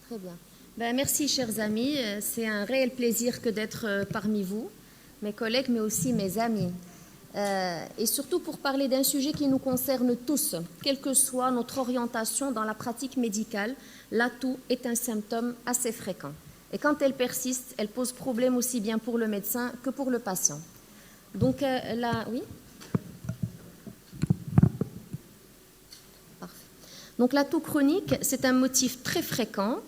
Très bien. Ben, merci, chers amis. C'est un réel plaisir que d'être parmi vous, mes collègues, mais aussi mes amis. Et surtout pour parler d'un sujet qui nous concerne tous, quelle que soit notre orientation dans la pratique médicale, la toux est un symptôme assez fréquent. Et quand elle persiste, elle pose problème aussi bien pour le médecin que pour le patient. Donc là, oui. Parfait. Donc la toux chronique, c'est un motif très fréquent,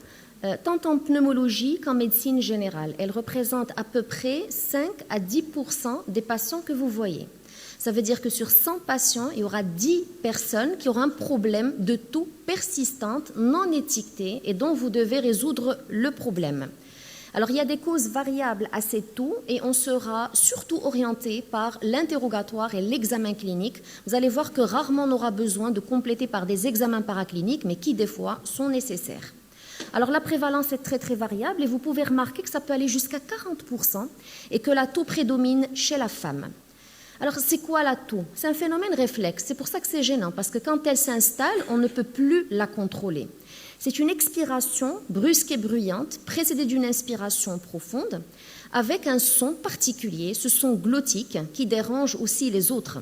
tant en pneumologie qu'en médecine générale. Elle représente à peu près 5 à 10% des patients que vous voyez. Ça veut dire que sur 100 patients, il y aura 10 personnes qui auront un problème de toux persistante, non étiquetée, et dont vous devez résoudre le problème. Alors, il y a des causes variables à ces toux et on sera surtout orienté par l'interrogatoire et l'examen clinique. Vous allez voir que rarement on aura besoin de compléter par des examens paracliniques, mais qui, des fois, sont nécessaires. Alors, la prévalence est très, très variable et vous pouvez remarquer que ça peut aller jusqu'à 40% et que la toux prédomine chez la femme. Alors, c'est quoi la toux? C'est un phénomène réflexe. C'est pour ça que c'est gênant, parce que quand elle s'installe, on ne peut plus la contrôler. C'est une expiration brusque et bruyante, précédée d'une inspiration profonde, avec un son particulier, ce son glottique, qui dérange aussi les autres.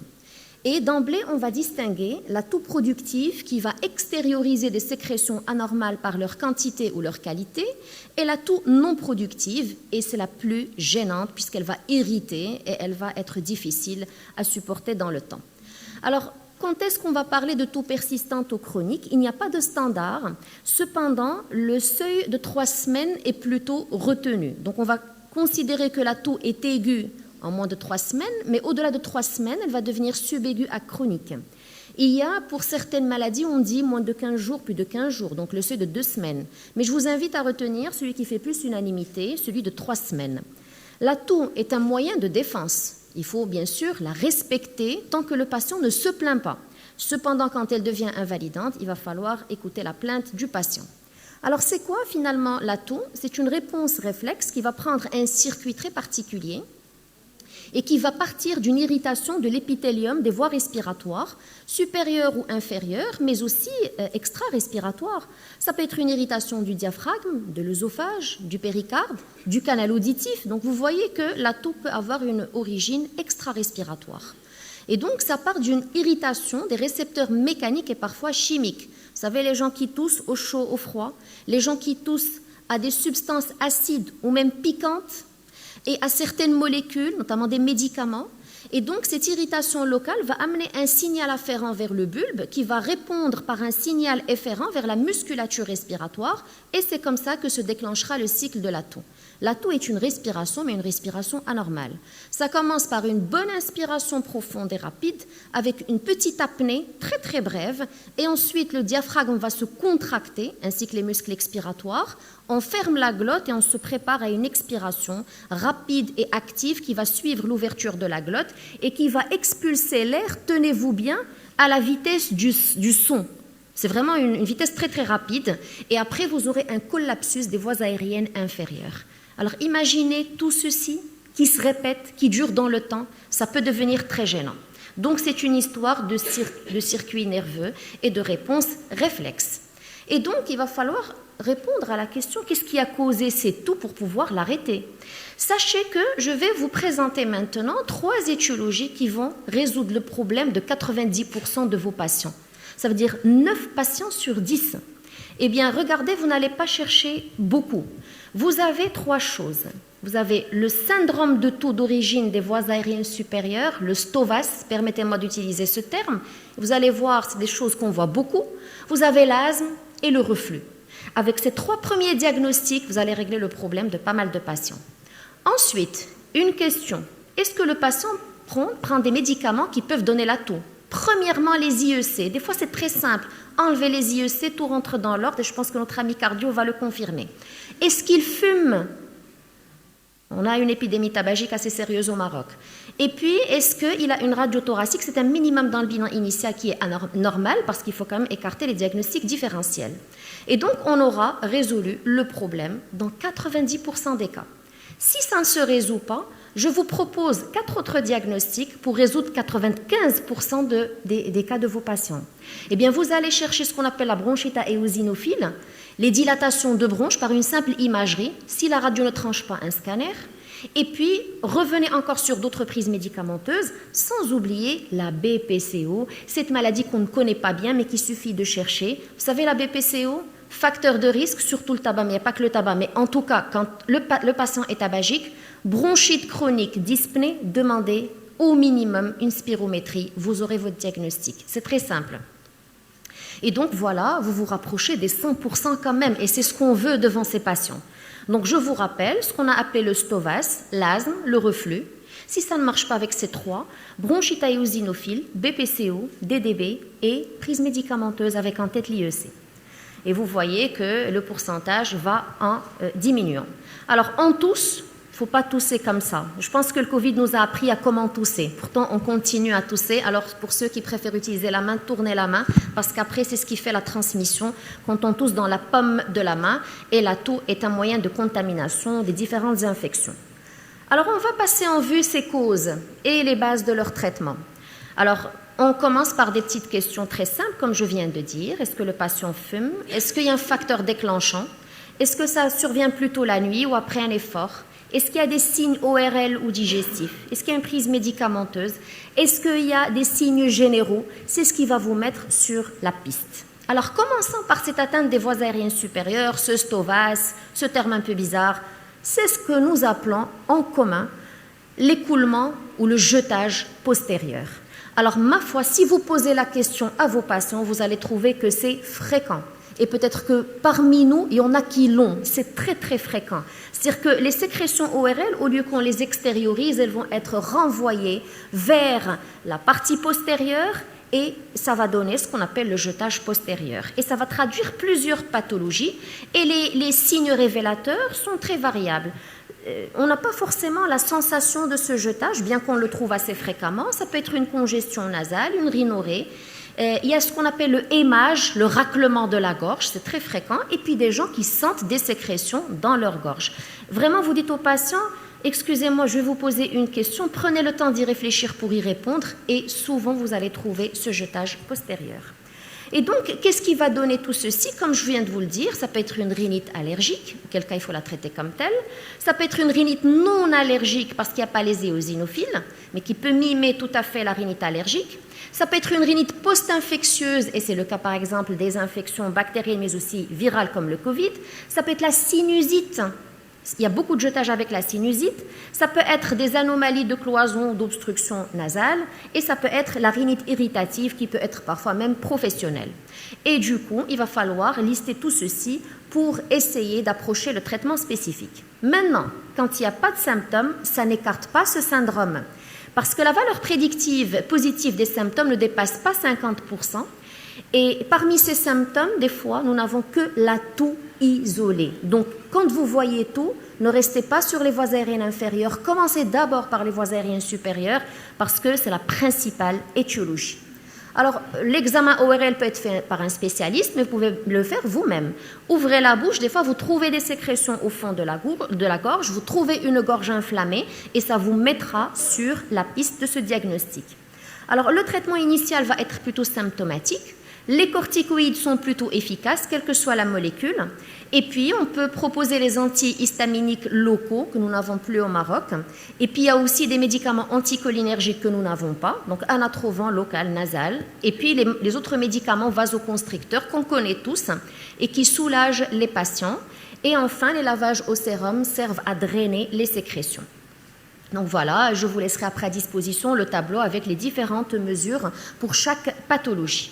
Et d'emblée, on va distinguer la toux productive qui va extérioriser des sécrétions anormales par leur quantité ou leur qualité, et la toux non productive, et c'est la plus gênante puisqu'elle va irriter et elle va être difficile à supporter dans le temps. Alors, quand est-ce qu'on va parler de toux persistante ou chronique? Il n'y a pas de standard. Cependant, le seuil de 3 semaines est plutôt retenu. Donc, on va considérer que la toux est aiguë en moins de 3 semaines, mais au-delà de 3 semaines, elle va devenir subaiguë à chronique. Il y a, pour certaines maladies, on dit moins de 15 jours, plus de 15 jours, donc le seuil de 2 semaines. Mais je vous invite à retenir celui qui fait plus unanimité, celui de 3 semaines. La toux est un moyen de défense. Il faut bien sûr la respecter tant que le patient ne se plaint pas. Cependant, quand elle devient invalidante, il va falloir écouter la plainte du patient. Alors, c'est quoi finalement la toux? C'est une réponse réflexe qui va prendre un circuit très particulier et qui va partir d'une irritation de l'épithélium des voies respiratoires, supérieures ou inférieures, mais aussi extra-respiratoires. Ça peut être une irritation du diaphragme, de l'œsophage, du péricarde, du canal auditif. Donc vous voyez que la toux peut avoir une origine extra-respiratoire. Et donc ça part d'une irritation des récepteurs mécaniques et parfois chimiques. Vous savez, les gens qui toussent au chaud, au froid, les gens qui toussent à des substances acides ou même piquantes, et à certaines molécules, notamment des médicaments. Et donc, cette irritation locale va amener un signal afférent vers le bulbe qui va répondre par un signal efférent vers la musculature respiratoire et c'est comme ça que se déclenchera le cycle de la toux. La toux est une respiration, mais une respiration anormale. Ça commence par une bonne inspiration profonde et rapide avec une petite apnée très très brève et ensuite le diaphragme va se contracter ainsi que les muscles expiratoires. On ferme la glotte et on se prépare à une expiration rapide et active qui va suivre l'ouverture de la glotte et qui va expulser l'air, tenez-vous bien, à la vitesse du son. C'est vraiment une vitesse très très rapide et après vous aurez un collapsus des voies aériennes inférieures. Alors imaginez tout ceci qui se répète, qui dure dans le temps, ça peut devenir très gênant. Donc c'est une histoire de circuit nerveux et de réponse réflexe. Et donc il va falloir répondre à la question qu'est-ce qui a causé ces toux pour pouvoir l'arrêter. Sachez que je vais vous présenter maintenant 3 étiologies qui vont résoudre le problème de 90% de vos patients. Ça veut dire 9 patients sur 10. Eh bien, regardez, vous n'allez pas chercher beaucoup. Vous avez 3 choses. Vous avez le syndrome de toux d'origine des voies aériennes supérieures, le STOVAS, permettez-moi d'utiliser ce terme. Vous allez voir, c'est des choses qu'on voit beaucoup. Vous avez l'asthme et le reflux. Avec ces 3 premiers diagnostics, vous allez régler le problème de pas mal de patients. Ensuite, une question. Est-ce que le patient prend des médicaments qui peuvent donner la toux? Premièrement, les IEC. Des fois, c'est très simple. Enlevez les IEC, tout rentre dans l'ordre et je pense que notre ami cardio va le confirmer. Est-ce qu'il fume? On a une épidémie tabagique assez sérieuse au Maroc. Et puis, est-ce qu'il a une radio thoracique? C'est un minimum dans le bilan initial qui est normal parce qu'il faut quand même écarter les diagnostics différentiels. Et donc, on aura résolu le problème dans 90% des cas. Si ça ne se résout pas, je vous propose 4 autres diagnostics pour résoudre 95% des cas de vos patients. Eh bien, vous allez chercher ce qu'on appelle la bronchite éosinophile, les dilatations de bronches par une simple imagerie, si la radio ne tranche pas un scanner, et puis revenez encore sur d'autres prises médicamenteuses, sans oublier la BPCO, cette maladie qu'on ne connaît pas bien, mais qu'il suffit de chercher. Vous savez, la BPCO, facteur de risque, surtout le tabac, mais il n'y a pas que le tabac, mais en tout cas, quand le patient est tabagique, bronchite chronique, dyspnée, demandez au minimum une spirométrie, vous aurez votre diagnostic. C'est très simple. Et donc voilà, vous vous rapprochez des 100% quand même, et c'est ce qu'on veut devant ces patients. Donc je vous rappelle ce qu'on a appelé le STOVAS, l'asthme, le reflux. Si ça ne marche pas avec ces 3, bronchite éosinophile, BPCO, DDB et prise médicamenteuse avec en tête l'IEC. Et vous voyez que le pourcentage va en diminuant. Alors en tousse, il ne faut pas tousser comme ça. Je pense que le Covid nous a appris à comment tousser. Pourtant, on continue à tousser. Alors, pour ceux qui préfèrent utiliser la main, tournez la main, parce qu'après, c'est ce qui fait la transmission quand on tousse dans la paume de la main. Et la toux est un moyen de contamination des différentes infections. Alors, on va passer en vue ces causes et les bases de leur traitement. Alors, on commence par des petites questions très simples, comme je viens de dire. Est-ce que le patient fume? Est-ce qu'il y a un facteur déclenchant? Est-ce que ça survient plutôt la nuit ou après un effort? Est-ce qu'il y a des signes ORL ou digestifs? Est-ce qu'il y a une prise médicamenteuse? Est-ce qu'il y a des signes généraux? C'est ce qui va vous mettre sur la piste. Alors, commençons par cette atteinte des voies aériennes supérieures, ce STOVAS, ce terme un peu bizarre. C'est ce que nous appelons en commun l'écoulement ou le jetage postérieur. Alors, ma foi, si vous posez la question à vos patients, vous allez trouver que c'est fréquent. Et peut-être que parmi nous, il y en a qui l'ont. C'est très, très fréquent. C'est-à-dire que les sécrétions ORL, au lieu qu'on les extériorise, elles vont être renvoyées vers la partie postérieure et ça va donner ce qu'on appelle le jetage postérieur. Et ça va traduire plusieurs pathologies et les signes révélateurs sont très variables. On n'a pas forcément la sensation de ce jetage, bien qu'on le trouve assez fréquemment. Ça peut être une congestion nasale, une rhinorrhée. Il y a ce qu'on appelle le hémage, le raclement de la gorge, c'est très fréquent, et puis des gens qui sentent des sécrétions dans leur gorge. Vraiment, vous dites aux patients, excusez-moi, je vais vous poser une question, prenez le temps d'y réfléchir pour y répondre, et souvent vous allez trouver ce jetage postérieur. Et donc, qu'est-ce qui va donner tout ceci? Comme je viens de vous le dire, ça peut être une rhinite allergique, auquel cas il faut la traiter comme telle. Ça peut être une rhinite non allergique parce qu'il n'y a pas les éosinophiles, mais qui peut mimer tout à fait la rhinite allergique. Ça peut être une rhinite post-infectieuse, et c'est le cas par exemple des infections bactériennes, mais aussi virales comme le Covid. Ça peut être la sinusite. Il y a beaucoup de jetage avec la sinusite. Ça peut être des anomalies de cloison, d'obstruction nasale, et ça peut être la rhinite irritative qui peut être parfois même professionnelle. Et du coup, il va falloir lister tout ceci pour essayer d'approcher le traitement spécifique. Maintenant, quand il n'y a pas de symptômes, ça n'écarte pas ce syndrome. Parce que la valeur prédictive positive des symptômes ne dépasse pas 50%. Et parmi ces symptômes, des fois, nous n'avons que la toux isolée. Donc, quand vous voyez toux, ne restez pas sur les voies aériennes inférieures. Commencez d'abord par les voies aériennes supérieures parce que c'est la principale étiologie. Alors, l'examen ORL peut être fait par un spécialiste, mais vous pouvez le faire vous-même. Ouvrez la bouche, des fois vous trouvez des sécrétions au fond de la gorge, vous trouvez une gorge inflammée et ça vous mettra sur la piste de ce diagnostic. Alors, le traitement initial va être plutôt symptomatique. Les corticoïdes sont plutôt efficaces, quelle que soit la molécule. Et puis, on peut proposer les antihistaminiques locaux que nous n'avons plus au Maroc. Et puis, il y a aussi des médicaments anticholinergiques que nous n'avons pas, donc anatrovan local, nasal. Et puis, les autres médicaments vasoconstricteurs qu'on connaît tous et qui soulagent les patients. Et enfin, les lavages au sérum servent à drainer les sécrétions. Donc voilà, je vous laisserai après à disposition le tableau avec les différentes mesures pour chaque pathologie.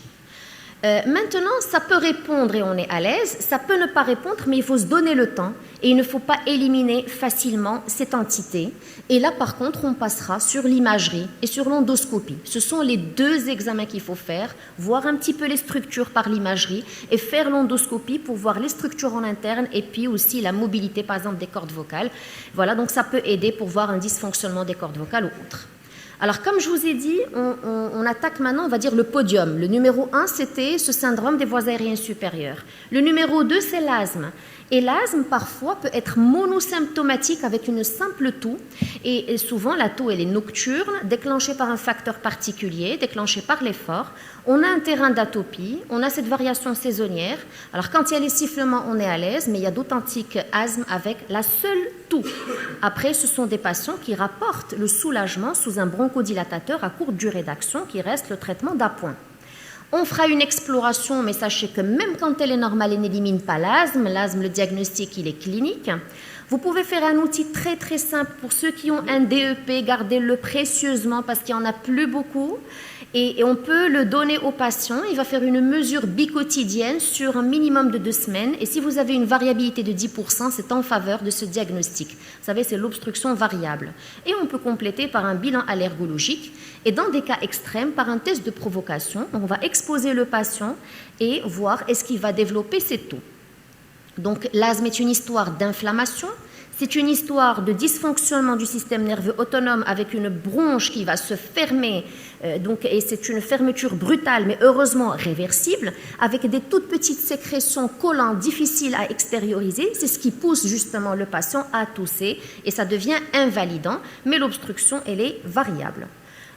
Maintenant, ça peut répondre et on est à l'aise, ça peut ne pas répondre, mais il faut se donner le temps et il ne faut pas éliminer facilement cette entité. Et là, par contre, on passera sur l'imagerie et sur l'endoscopie. Ce sont les deux examens qu'il faut faire, voir un petit peu les structures par l'imagerie et faire l'endoscopie pour voir les structures en interne et puis aussi la mobilité, par exemple, des cordes vocales. Voilà, donc ça peut aider pour voir un dysfonctionnement des cordes vocales ou autre. Alors, comme je vous ai dit, on attaque maintenant, on va dire, le podium. Le numéro 1, c'était ce syndrome des voies aériennes supérieures. Le numéro 2, c'est l'asthme. Et l'asthme, parfois, peut être monosymptomatique avec une simple toux. Et souvent, la toux, elle est nocturne, déclenchée par un facteur particulier, déclenchée par l'effort. On a un terrain d'atopie, on a cette variation saisonnière. Alors, quand il y a les sifflements, on est à l'aise, mais il y a d'authentiques asthmes avec la seule toux. Après, ce sont des patients qui rapportent le soulagement sous un bronchodilatateur à courte durée d'action qui reste le traitement d'appoint. On fera une exploration, mais sachez que même quand elle est normale, elle n'élimine pas l'asthme. L'asthme, le diagnostic, il est clinique. Vous pouvez faire un outil très très simple pour ceux qui ont un DEP, gardez-le précieusement parce qu'il n'y en a plus beaucoup. Et on peut le donner au patient. Il va faire une mesure biquotidienne sur un minimum de 2 semaines. Et si vous avez une variabilité de 10%, c'est en faveur de ce diagnostic. Vous savez, c'est l'obstruction variable. Et on peut compléter par un bilan allergologique. Et dans des cas extrêmes, par un test de provocation, on va exposer le patient et voir est-ce qu'il va développer ses toux. Donc l'asthme est une histoire d'inflammation. C'est une histoire de dysfonctionnement du système nerveux autonome avec une bronche qui va se fermer, et c'est une fermeture brutale, mais heureusement réversible, avec des toutes petites sécrétions collantes difficiles à extérioriser. C'est ce qui pousse justement le patient à tousser et ça devient invalidant, mais l'obstruction, elle est variable.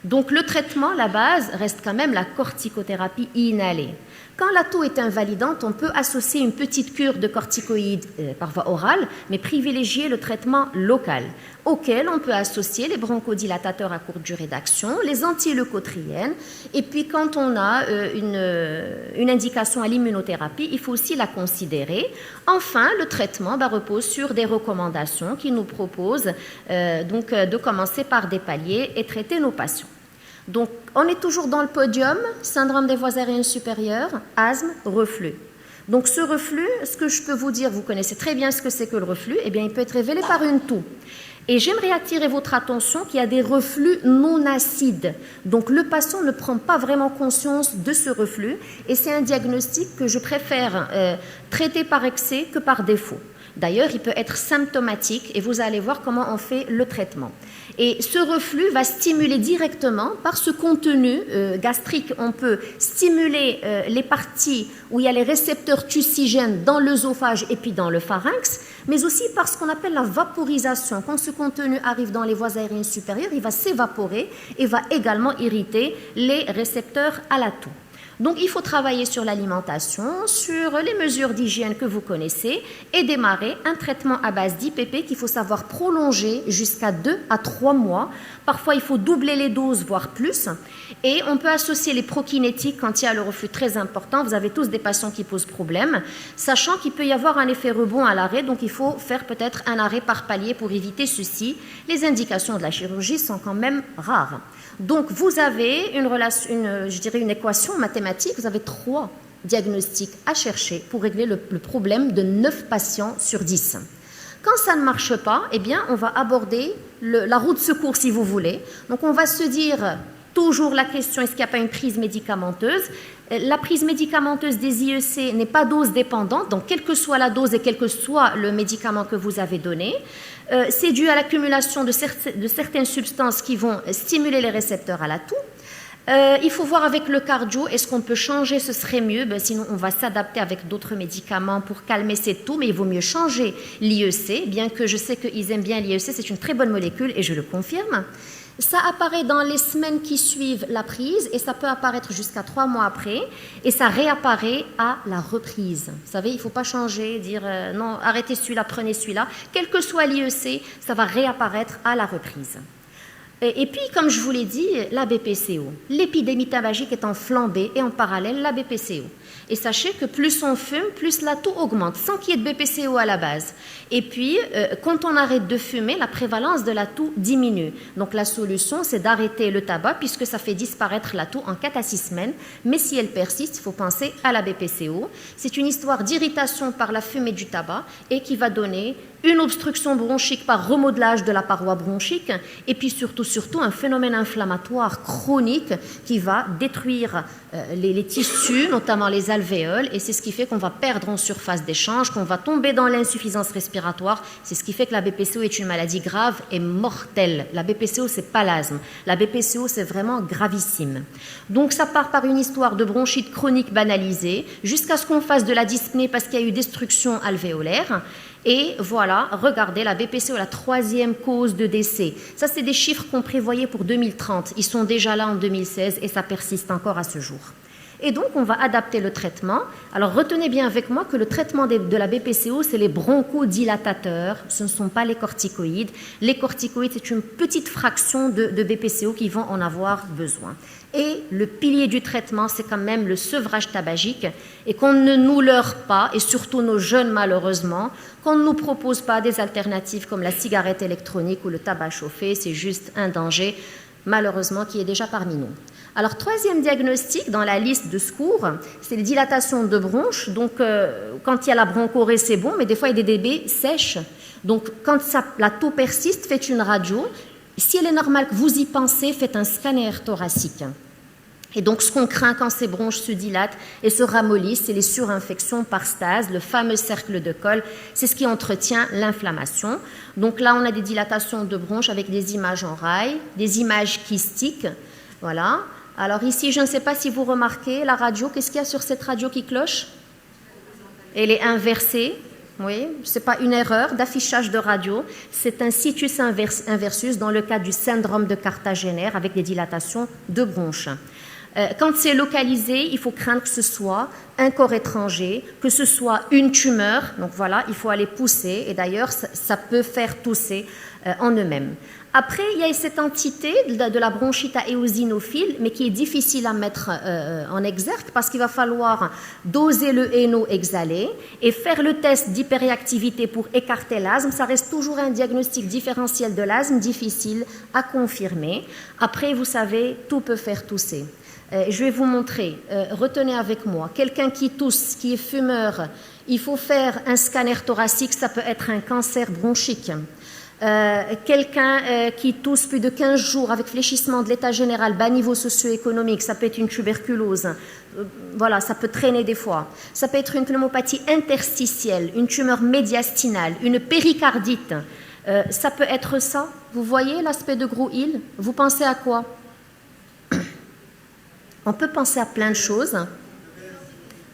Donc le traitement, la base, reste quand même la corticothérapie inhalée. Quand la toux est invalidante, on peut associer une petite cure de corticoïdes par voie orale, mais privilégier le traitement local, auquel on peut associer les bronchodilatateurs à courte durée d'action, les antileucotriènes, et puis quand on a une indication à l'immunothérapie, il faut aussi la considérer. Enfin, le traitement repose sur des recommandations qui nous proposent de commencer par des paliers et traiter nos patients. Donc, on est toujours dans le podium, syndrome des voies aériennes supérieures, asthme, reflux. Donc, ce reflux, ce que je peux vous dire, vous connaissez très bien ce que c'est que le reflux, eh bien, il peut être révélé par une toux. Et j'aimerais attirer votre attention qu'il y a des reflux non acides. Donc, le patient ne prend pas vraiment conscience de ce reflux et c'est un diagnostic que je préfère traiter par excès que par défaut. D'ailleurs, il peut être symptomatique et vous allez voir comment on fait le traitement. Et ce reflux va stimuler directement par ce contenu gastrique. On peut stimuler les parties où il y a les récepteurs tussigènes dans l'œsophage et puis dans le pharynx, mais aussi par ce qu'on appelle la vaporisation. Quand ce contenu arrive dans les voies aériennes supérieures, il va s'évaporer et va également irriter les récepteurs à la toux. Donc, il faut travailler sur l'alimentation, sur les mesures d'hygiène que vous connaissez et démarrer un traitement à base d'IPP qu'il faut savoir prolonger jusqu'à 2 à 3 mois. Parfois, il faut doubler les doses, voire plus. Et on peut associer les prokinétiques quand il y a le reflux très important. Vous avez tous des patients qui posent problème, sachant qu'il peut y avoir un effet rebond à l'arrêt. Donc, il faut faire peut-être un arrêt par palier pour éviter ceci. Les indications de la chirurgie sont quand même rares. Donc, vous avez une équation mathématique, vous avez 3 diagnostics à chercher pour régler le problème de 9 patients sur 10. Quand ça ne marche pas, eh bien, on va aborder la roue de secours, si vous voulez. Donc, on va se dire toujours la question, est-ce qu'il n'y a pas une prise médicamenteuse? La prise médicamenteuse des IEC n'est pas dose dépendante, donc quelle que soit la dose et quel que soit le médicament que vous avez donné, c'est dû à l'accumulation de certaines substances qui vont stimuler les récepteurs à la toux. Il faut voir avec le cardio, est-ce qu'on peut changer, ce serait mieux, sinon on va s'adapter avec d'autres médicaments pour calmer ces toux, mais il vaut mieux changer l'IEC, bien que je sais qu'ils aiment bien l'IEC, c'est une très bonne molécule et je le confirme. Ça apparaît dans les semaines qui suivent la prise et ça peut apparaître jusqu'à 3 mois après et ça réapparaît à la reprise. Vous savez, il ne faut pas changer, dire non, arrêtez celui-là, prenez celui-là. Quel que soit l'IEC, ça va réapparaître à la reprise. Et puis, comme je vous l'ai dit, la BPCO. L'épidémie tabagique est en flambée et en parallèle, la BPCO. Et sachez que plus on fume, plus la toux augmente, sans qu'il y ait de BPCO à la base. Et puis, quand on arrête de fumer, la prévalence de la toux diminue. Donc, la solution, c'est d'arrêter le tabac, puisque ça fait disparaître la toux en 4 à 6 semaines. Mais si elle persiste, il faut penser à la BPCO. C'est une histoire d'irritation par la fumée du tabac et qui va donner une obstruction bronchique par remodelage de la paroi bronchique, et puis surtout un phénomène inflammatoire chronique qui va détruire les tissus, notamment les alvéoles, et c'est ce qui fait qu'on va perdre en surface d'échange, qu'on va tomber dans l'insuffisance respiratoire. C'est ce qui fait que la BPCO est une maladie grave et mortelle. La BPCO, c'est pas l'asthme. La BPCO, c'est vraiment gravissime. Donc ça part par une histoire de bronchite chronique banalisée, jusqu'à ce qu'on fasse de la dyspnée parce qu'il y a eu destruction alvéolaire. Et voilà, regardez, la BPCO, la 3e cause de décès. Ça, c'est des chiffres qu'on prévoyait pour 2030. Ils sont déjà là en 2016 et ça persiste encore à ce jour. Et donc, on va adapter le traitement. Alors, retenez bien avec moi que le traitement de la BPCO, c'est les bronchodilatateurs, ce ne sont pas les corticoïdes. Les corticoïdes, c'est une petite fraction de BPCO qui vont en avoir besoin. Et le pilier du traitement, c'est quand même le sevrage tabagique, et qu'on ne nous leurre pas, et surtout nos jeunes malheureusement, qu'on ne nous propose pas des alternatives comme la cigarette électronique ou le tabac chauffé, c'est juste un danger, malheureusement, qui est déjà parmi nous. Alors, 3e diagnostic dans la liste de secours, c'est les dilatations de bronches. Donc, quand il y a la bronchorée, c'est bon, mais des fois, il y a des bébés sèches. Donc, quand la toux persiste, faites une radio. Si elle est normale, que vous y pensez, faites un scanner thoracique. Et donc, ce qu'on craint quand ces bronches se dilatent et se ramollissent, c'est les surinfections par stase, le fameux cercle de Kohl. C'est ce qui entretient l'inflammation. Donc là, on a des dilatations de bronches avec des images en rail, des images kystiques. Voilà. Alors ici, je ne sais pas si vous remarquez la radio. Qu'est-ce qu'il y a sur cette radio qui cloche? Elle est inversée. Oui, ce n'est pas une erreur d'affichage de radio. C'est un situs inversus dans le cas du syndrome de Cartagena avec des dilatations de bronches. Quand c'est localisé, il faut craindre que ce soit un corps étranger, que ce soit une tumeur. Donc voilà, il faut aller pousser. Et d'ailleurs, ça peut faire tousser en eux-mêmes. Après, il y a cette entité de la bronchite éosinophile, mais qui est difficile à mettre en exergue parce qu'il va falloir doser le NO exhalé et faire le test d'hyperréactivité pour écarter l'asthme. Ça reste toujours un diagnostic différentiel de l'asthme difficile à confirmer. Après, vous savez, tout peut faire tousser. Je vais vous montrer, retenez avec moi, quelqu'un qui tousse, qui est fumeur, il faut faire un scanner thoracique, ça peut être un cancer bronchique. Quelqu'un qui tousse plus de 15 jours avec fléchissement de l'état général, bas niveau socio-économique, ça peut être une tuberculose, voilà, ça peut traîner des fois. Ça peut être une pneumopathie interstitielle, une tumeur médiastinale, une péricardite, ça peut être ça. Vous voyez l'aspect de gros île? Vous pensez à quoi? On peut penser à plein de choses.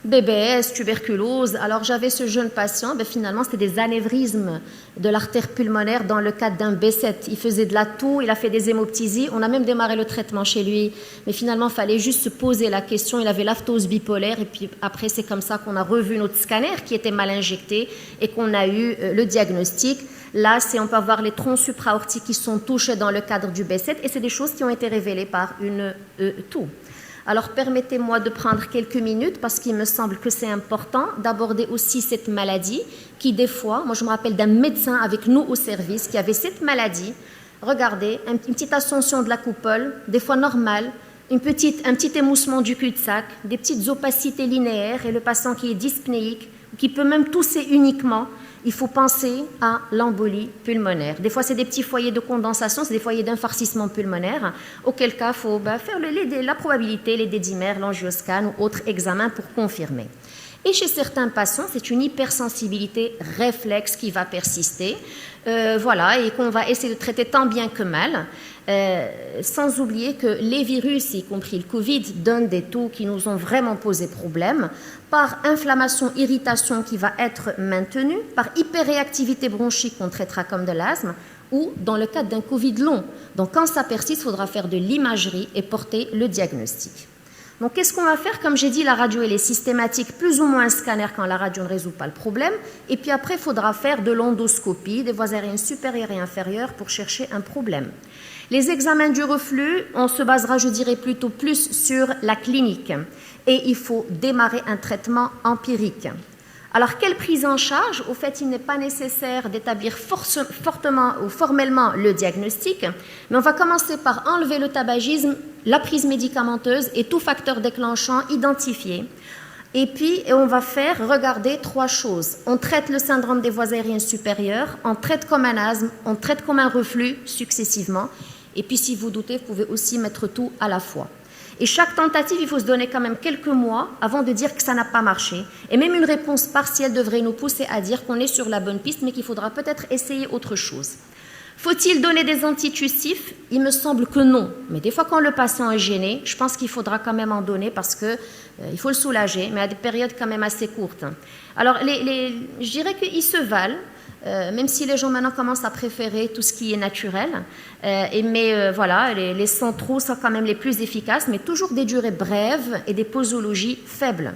BBS, tuberculose. Alors j'avais ce jeune patient, finalement c'était des anévrismes de l'artère pulmonaire dans le cadre d'un B7. Il faisait de la toux, il a fait des hémoptysies, on a même démarré le traitement chez lui, mais finalement il fallait juste se poser la question, il avait l'aphthose bipolaire et puis après c'est comme ça qu'on a revu notre scanner qui était mal injecté et qu'on a eu le diagnostic. Là, on peut avoir les troncs supraortiques qui sont touchés dans le cadre du B7 et c'est des choses qui ont été révélées par une toux. Alors, permettez-moi de prendre quelques minutes parce qu'il me semble que c'est important d'aborder aussi cette maladie qui, des fois, moi je me rappelle d'un médecin avec nous au service qui avait cette maladie. Regardez, une petite ascension de la coupole, des fois normale, un petit émoussement du cul-de-sac, des petites opacités linéaires et le patient qui est dyspnéique, qui peut même tousser uniquement. Il faut penser à l'embolie pulmonaire. Des fois, c'est des petits foyers de condensation, c'est des foyers d'infarcissement pulmonaire, auquel cas, il faut faire la probabilité, les dédimères, l'angioscan ou autres examens pour confirmer. Et chez certains patients, c'est une hypersensibilité réflexe qui va persister, et qu'on va essayer de traiter tant bien que mal, sans oublier que les virus, y compris le Covid, donnent des taux qui nous ont vraiment posé problème, par inflammation, irritation qui va être maintenue, par hyperréactivité bronchique qu'on traitera comme de l'asthme, ou dans le cadre d'un Covid long. Donc quand ça persiste, il faudra faire de l'imagerie et porter le diagnostic. Donc, qu'est-ce qu'on va faire? Comme j'ai dit, la radio, elle est systématique, plus ou moins un scanner quand la radio ne résout pas le problème. Et puis après, il faudra faire de l'endoscopie, des voies aériennes supérieures et inférieures pour chercher un problème. Les examens du reflux, on se basera, je dirais, plutôt plus sur la clinique. Et il faut démarrer un traitement empirique. Alors, quelle prise en charge? Au fait, il n'est pas nécessaire d'établir fortement ou formellement le diagnostic, mais on va commencer par enlever le tabagisme, la prise médicamenteuse et tout facteur déclenchant identifié. Et puis, on va regarder 3 choses. On traite le syndrome des voies aériennes supérieures, on traite comme un asthme, on traite comme un reflux successivement. Et puis, si vous doutez, vous pouvez aussi mettre tout à la fois. Et chaque tentative, il faut se donner quand même quelques mois avant de dire que ça n'a pas marché. Et même une réponse partielle devrait nous pousser à dire qu'on est sur la bonne piste, mais qu'il faudra peut-être essayer autre chose. Faut-il donner des antitussifs? Il me semble que non. Mais des fois, quand le patient est gêné, je pense qu'il faudra quand même en donner parce qu'il faut le soulager, mais à des périodes quand même assez courtes. Alors, je dirais qu'ils se valent, même si les gens maintenant commencent à préférer tout ce qui est naturel. Voilà, les centraux sont quand même les plus efficaces, mais toujours des durées brèves et des posologies faibles.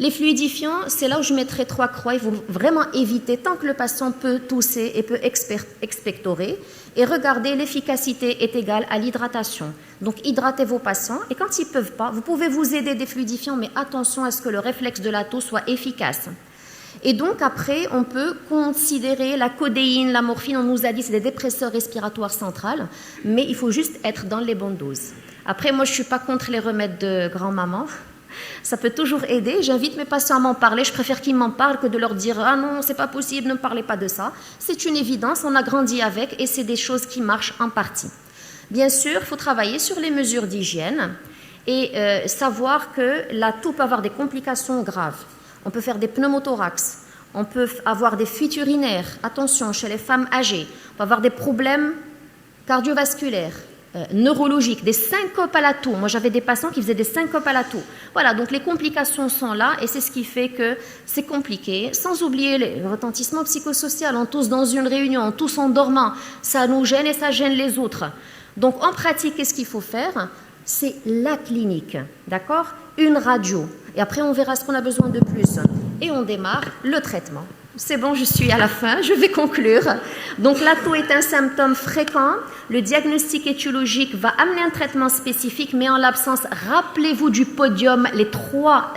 Les fluidifiants, c'est là où je mettrai 3 croix. Il faut vraiment éviter, tant que le patient peut tousser et peut expectorer, et regardez, l'efficacité est égale à l'hydratation. Donc, hydratez vos patients, et quand ils ne peuvent pas, vous pouvez vous aider des fluidifiants, mais attention à ce que le réflexe de la toux soit efficace. Et donc, après, on peut considérer la codéine, la morphine, on nous a dit que c'est des dépresseurs respiratoires centrales, mais il faut juste être dans les bonnes doses. Après, moi, je ne suis pas contre les remèdes de grand-maman. Ça peut toujours aider. J'invite mes patients à m'en parler. Je préfère qu'ils m'en parlent que de leur dire « Ah non, c'est pas possible, ne me parlez pas de ça ». C'est une évidence, on a grandi avec et c'est des choses qui marchent en partie. Bien sûr, il faut travailler sur les mesures d'hygiène et savoir que la toux peut avoir des complications graves. On peut faire des pneumothorax, on peut avoir des fuites urinaires, attention, chez les femmes âgées. On peut avoir des problèmes cardiovasculaires, neurologiques, des syncopes à la toux. Moi, j'avais des patients qui faisaient des syncopes à la toux. Voilà, donc les complications sont là et c'est ce qui fait que c'est compliqué. Sans oublier le retentissement psychosocial. On tousse dans une réunion, on tousse en dormant. Ça nous gêne et ça gêne les autres. Donc, en pratique, qu'est-ce qu'il faut faire? C'est la clinique, d'accord? Une radio. Et après, on verra ce qu'on a besoin de plus. Et on démarre le traitement. C'est bon, je suis à la fin, je vais conclure. Donc, la toux est un symptôme fréquent. Le diagnostic étiologique va amener un traitement spécifique, mais en l'absence, rappelez-vous du podium, les 3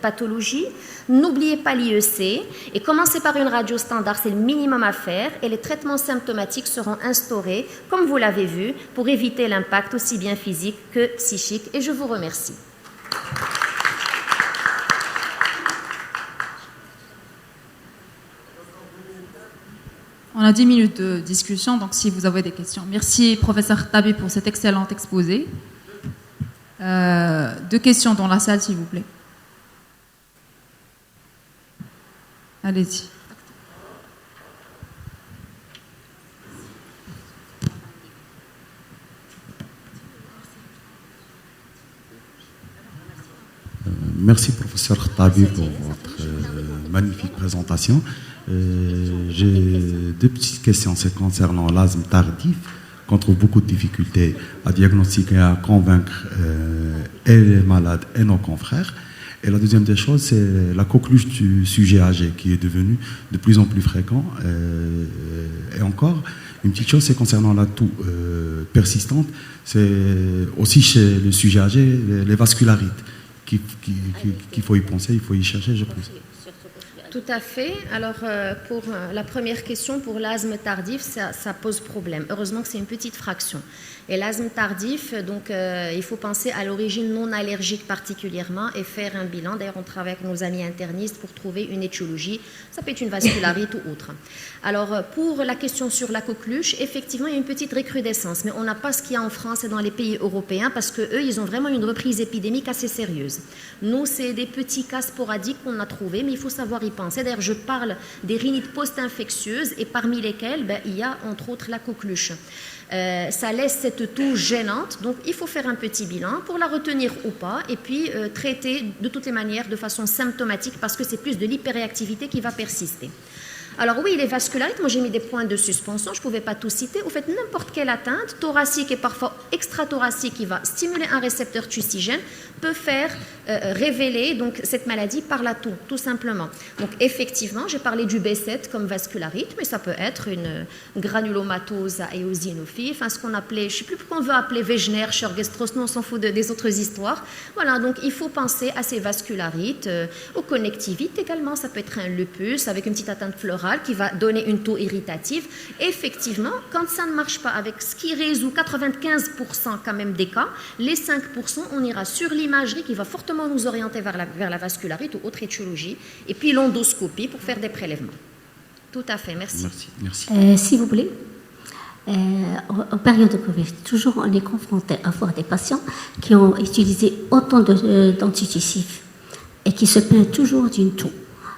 pathologies. N'oubliez pas l'IEC et commencez par une radio standard, c'est le minimum à faire. Et les traitements symptomatiques seront instaurés, comme vous l'avez vu, pour éviter l'impact aussi bien physique que psychique. Et je vous remercie. On a 10 minutes de discussion, donc si vous avez des questions. Merci, professeur Tabi, pour cet excellent exposé. 2 questions dans la salle, s'il vous plaît. Allez-y. Merci, professeur Tabi, pour votre magnifique présentation. J'ai 2 petites questions. C'est concernant l'asthme tardif, qu'on trouve beaucoup de difficultés à diagnostiquer et à convaincre et les malades et nos confrères. Et la deuxième des choses, c'est la coqueluche du sujet âgé qui est devenu de plus en plus fréquent. Et encore, une petite chose, c'est concernant la toux persistante, c'est aussi chez le sujet âgé, les vascularites, qu'il faut y penser, il faut y chercher, je pense. Tout à fait. Alors, pour la première question, pour l'asthme tardif, ça pose problème. Heureusement que c'est une petite fraction. Et l'asthme tardif, donc, il faut penser à l'origine non allergique particulièrement et faire un bilan. D'ailleurs, on travaille avec nos amis internistes pour trouver une étiologie. Ça peut être une vascularite ou autre. Alors, pour la question sur la coqueluche, effectivement, il y a une petite recrudescence, mais on n'a pas ce qu'il y a en France et dans les pays européens parce qu'eux, ils ont vraiment une reprise épidémique assez sérieuse. Nous, c'est des petits cas sporadiques qu'on a trouvés, mais il faut savoir y penser. D'ailleurs, je parle des rhinites post-infectieuses et parmi lesquelles, il y a entre autres la coqueluche. Ça laisse cette toux gênante, donc il faut faire un petit bilan pour la retenir ou pas et puis traiter de toutes les manières de façon symptomatique parce que c'est plus de l'hyperréactivité qui va persister. Alors oui, les vascularites, moi j'ai mis des points de suspension, je ne pouvais pas tout citer. Vous faites n'importe quelle atteinte, thoracique et parfois extrathoracique qui va stimuler un récepteur tussigène, peut faire révéler donc, cette maladie par la toux, tout simplement. Donc effectivement, j'ai parlé du B7 comme vascularite, mais ça peut être une granulomatose à éosinophile, enfin ce qu'on appelait, je ne sais plus pourquoi on veut appeler Wegener, Sjögren-Strauss, on s'en fout des autres histoires. Voilà, donc il faut penser à ces vascularites, aux connectivites également, ça peut être un lupus avec une petite atteinte pleurale, orale qui va donner une toux irritative. Effectivement, quand ça ne marche pas avec ce qui résout 95% quand même des cas, les 5%, on ira sur l'imagerie qui va fortement nous orienter vers la vascularite ou autre étiologie, et puis l'endoscopie pour faire des prélèvements. Tout à fait, merci. Merci. S'il vous plaît. En période de Covid, toujours on est confronté à voir des patients qui ont utilisé autant d'antitussifs et qui se plaignent toujours d'une toux.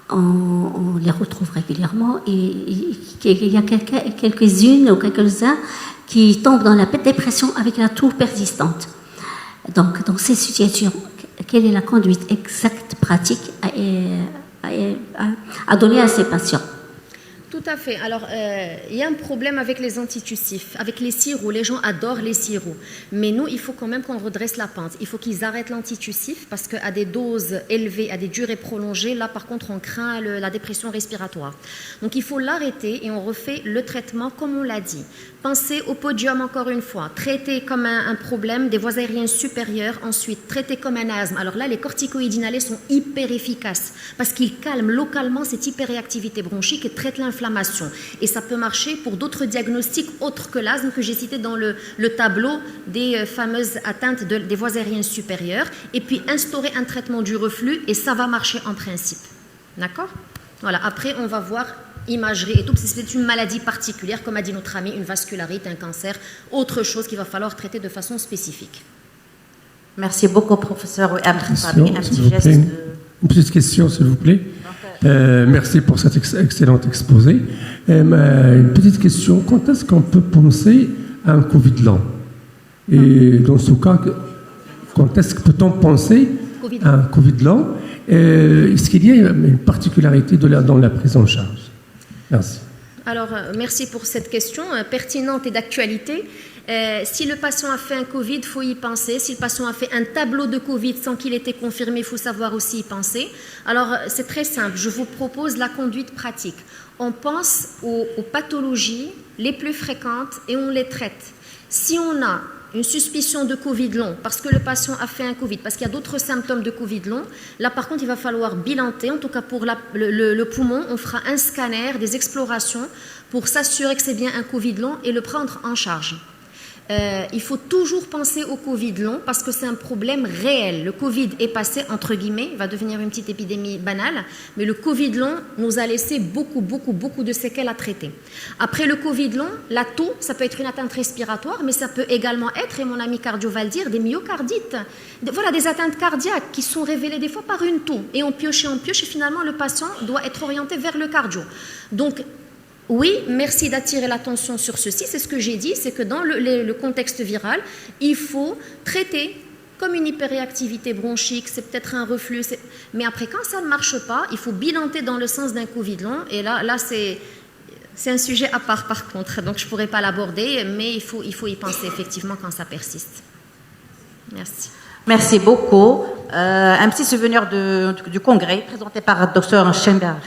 On les retrouve régulièrement et il y a quelques-unes ou quelques-uns qui tombent dans la dépression avec la toux persistante. Donc, dans ces situations, quelle est la conduite exacte, pratique à donner à ces patients? Tout à fait. Alors, il y a un problème avec les antitussifs, avec les sirops. Les gens adorent les sirops. Mais nous, il faut quand même qu'on redresse la pente. Il faut qu'ils arrêtent l'antitussif parce qu'à des doses élevées, à des durées prolongées, là, par contre, on craint la dépression respiratoire. Donc, il faut l'arrêter et on refait le traitement comme on l'a dit. Pensez au podium encore une fois. Traiter comme un problème des voies aériennes supérieures. Ensuite, traiter comme un asthme. Alors là, les corticoïdes inhalés sont hyper efficaces parce qu'ils calment localement cette hyperréactivité bronchique et traitent l'inflammation. Et ça peut marcher pour d'autres diagnostics autres que l'asthme que j'ai cité dans le tableau des fameuses atteintes des voies aériennes supérieures. Et puis instaurer un traitement du reflux et ça va marcher en principe. D'accord? Voilà. Après, on va voir imagerie et tout. C'est une maladie particulière, comme a dit notre ami, une vascularite, un cancer, autre chose qu'il va falloir traiter de façon spécifique. Merci beaucoup, professeur. Un petit geste. Une petite question, s'il vous plaît. Merci pour cet excellent exposé. Une petite question, quand est-ce qu'on peut penser à un Covid lent? Et dans ce cas, quand est-ce que peut-on penser à un Covid lent? Est-ce qu'il y a une particularité dans la prise en charge? Merci. Alors, merci pour cette question pertinente et d'actualité. Si le patient a fait un Covid, il faut y penser. Si le patient a fait un tableau de Covid sans qu'il ait été confirmé, il faut savoir aussi y penser. Alors, c'est très simple. Je vous propose la conduite pratique. On pense aux pathologies les plus fréquentes et on les traite. Si on a une suspicion de Covid long, parce que le patient a fait un Covid, parce qu'il y a d'autres symptômes de Covid long, là par contre il va falloir bilanter, en tout cas pour le poumon, on fera un scanner, des explorations pour s'assurer que c'est bien un Covid long et le prendre en charge. Il faut toujours penser au Covid long parce que c'est un problème réel. Le Covid est passé, entre guillemets, il va devenir une petite épidémie banale, mais le Covid long nous a laissé beaucoup de séquelles à traiter. Après le Covid long, la toux, ça peut être une atteinte respiratoire, mais ça peut également être, et mon ami cardio va le dire, des myocardites. Voilà, des atteintes cardiaques qui sont révélées des fois par une toux. Et on pioche, et finalement le patient doit être orienté vers le cardio. Donc, oui, merci d'attirer l'attention sur ceci. C'est ce que j'ai dit, c'est que dans le contexte viral, il faut traiter comme une hyperréactivité bronchique, c'est peut-être un reflux. Mais après, quand ça ne marche pas, il faut bilanter dans le sens d'un Covid long. Et là c'est un sujet à part par contre. Donc je ne pourrais pas l'aborder, mais il faut y penser effectivement quand ça persiste. Merci. Merci beaucoup. Un petit souvenir du congrès présenté par Dr. Schemberg.